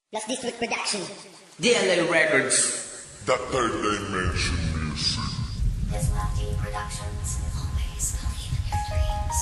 Plus District Production. DLA Records. The Third Dimension Music. It's Lefty Productions. Always believe in your dreams.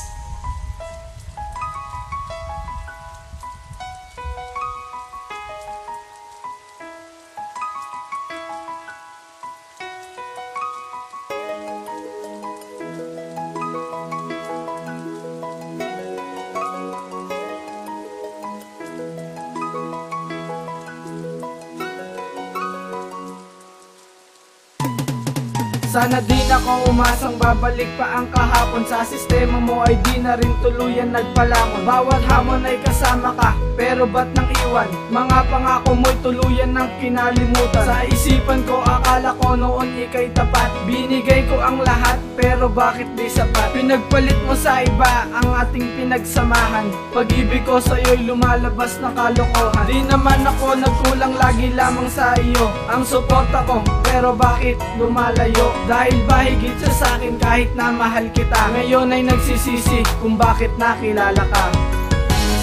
Sana di na ko umasang babalik pa ang kahapon. Sa sistema mo ay di na rin tuluyan nagpalamon. Bawat hamon ay kasama ka, pero ba't nang iwan? Mga pangako mo'y tuluyan ng kinalimutan. Sa isipan ko akala ko noon ika'y tapat. Binigay ko ang lahat, pero bakit di sapat? Pinagpalit mo sa iba ang ating pinagsamahan. Pag-ibig ko sa'yo'y lumalabas na kalokohan. Di naman ako nagkulang, lagi lamang sa iyo ang suporta ko, pero bakit lumalayo? Dahil ba higit siya sa'kin kahit na mahal kita? Ngayon ay nagsisisi kung bakit nakilala ka.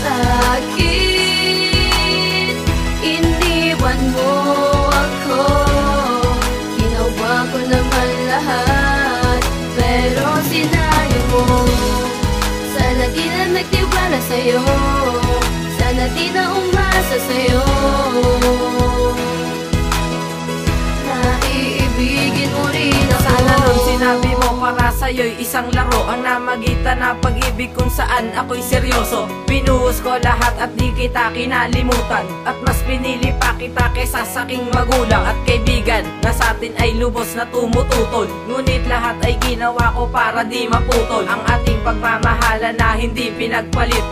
Sa'kin, iniwan mo ako. Ginawa ko naman lahat, pero sinayang mo. Sana di na nagtiwala sa'yo, sana di na umasa sa'yo. Naiibigin mo rin ako. Sana nung sinabi mo para sa'yo'y isang laro, ang namagitan na pag-ibig kung saan ako'y seryoso. Binuhos ko lahat at di kita kinalimutan, at mas pinili pa kita kaysa sa aking magulang at kaibigan na sa atin ay lubos na tumututol. Ngunit lahat ay ginawa ko para di maputol ang ating pagmamahala na hindi pinagpalit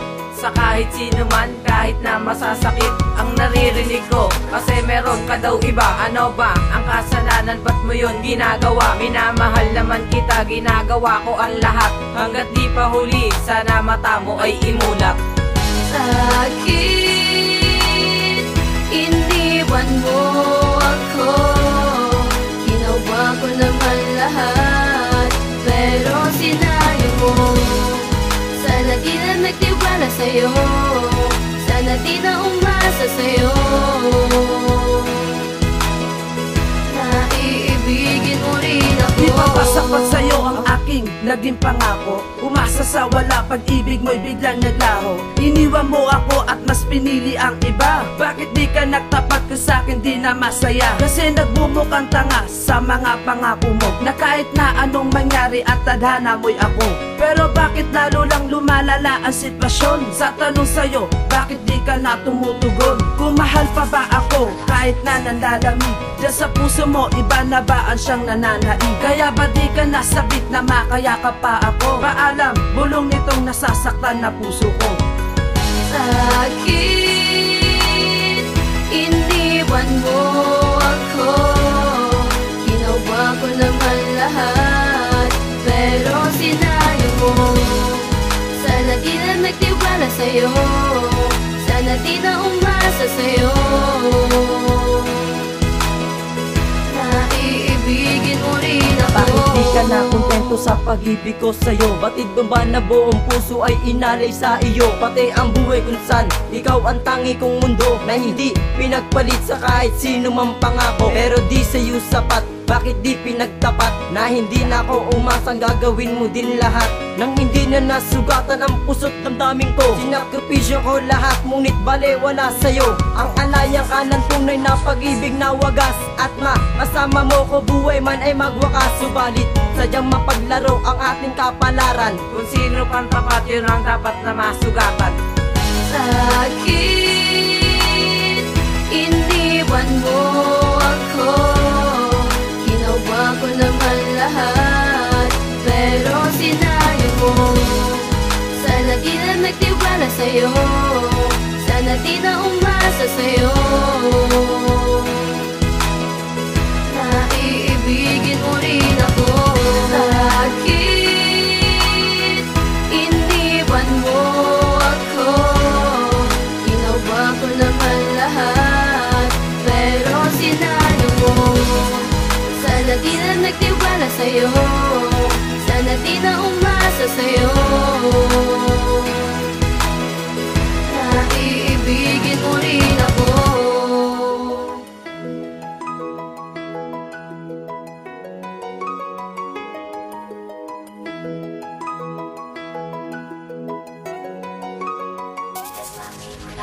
sa kahit sino man, kahit na masasakit ang naririnig ko. Kasi meron ka daw iba. Ano ba ang kasalanan? Ba't mo yun ginagawa? Minamahal naman kita, ginagawa ko ang lahat. Hanggat di pa huli, sana mata mo ay imulap. Sa'kin, iniwan mo ako. Ginawa ko naman lahat, pero sinayang mo. Sana di na nagtiwala sa'yo, sana di na umasa sa'yo. Naiibigin mo rin ako. Di ba pasapat sa'yo ang aking naging pangako? Umasa sa wala, pag-ibig mo'y biglang naglaho. Iniwan mo ako at mas pinili ang iba. Bakit di ka nagtapat ka sa'kin, di na masaya? Kasi nagbumukang tanga sa mga pangako mo, na kahit na anong mangyari at tadhana mo'y ako. Pero bakit lalo lang lumalala ang sitwasyon? Sa tanong sa'yo, bakit di ka na tumutugon? Kung mahal pa ba ako kahit na nanlalamig? Diyan sa puso mo, iba na ba ang siyang nananaig? Kaya ba di ka nasabit na makayakap pa ako? Paalam, bulong nitong nasasaktan na puso ko. Sa'kin, iniwan mo ako. Ginawa ko naman lahat, pero sinayang mo. Sana di na nagtiwala sa'yo, sana di na umasa sa'yo. Naiibigin mo rin ako. Bakit di ka na kontento sa pag-ibig ko sa'yo? Batid mo ba na buong puso ay inalay sa iyo? Pati ang buhay kung saan ikaw ang tangi kong mundo, na hindi pinagpalit sa kahit sino mang pangako. Pero di sa'yo sapat, bakit di pinagtapat? Na hindi na ako umasang gagawin mo din lahat, nang hindi na nasugatan ang puso't damdamin ko. Sinakripisyo ko lahat, ngunit bale wala sa'yo ang alayang ka ng tunay na pag-ibig na wagas. At kasama mo ko buhay man ay magwakas. Subalit sadyang mapaglaro ang ating kapalaran. Kung sino pang tapat, yun ang dapat na masugatan. Sa'kin, iniwan mo ako. Ginawa ko naman lahat, pero sinayang mo. Sana di na nagtiwala sa'yo, sana di na umasa sa'yo. Naiibigin mo rin ako. Sa'kin, iniwan mo ako. Ginawa ko naman lahat, pero sinayang mo. Sana di na nagtiwala sa'yo, sana di na umasa sa'yo. Naiibigin mo rin ako.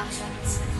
Productions.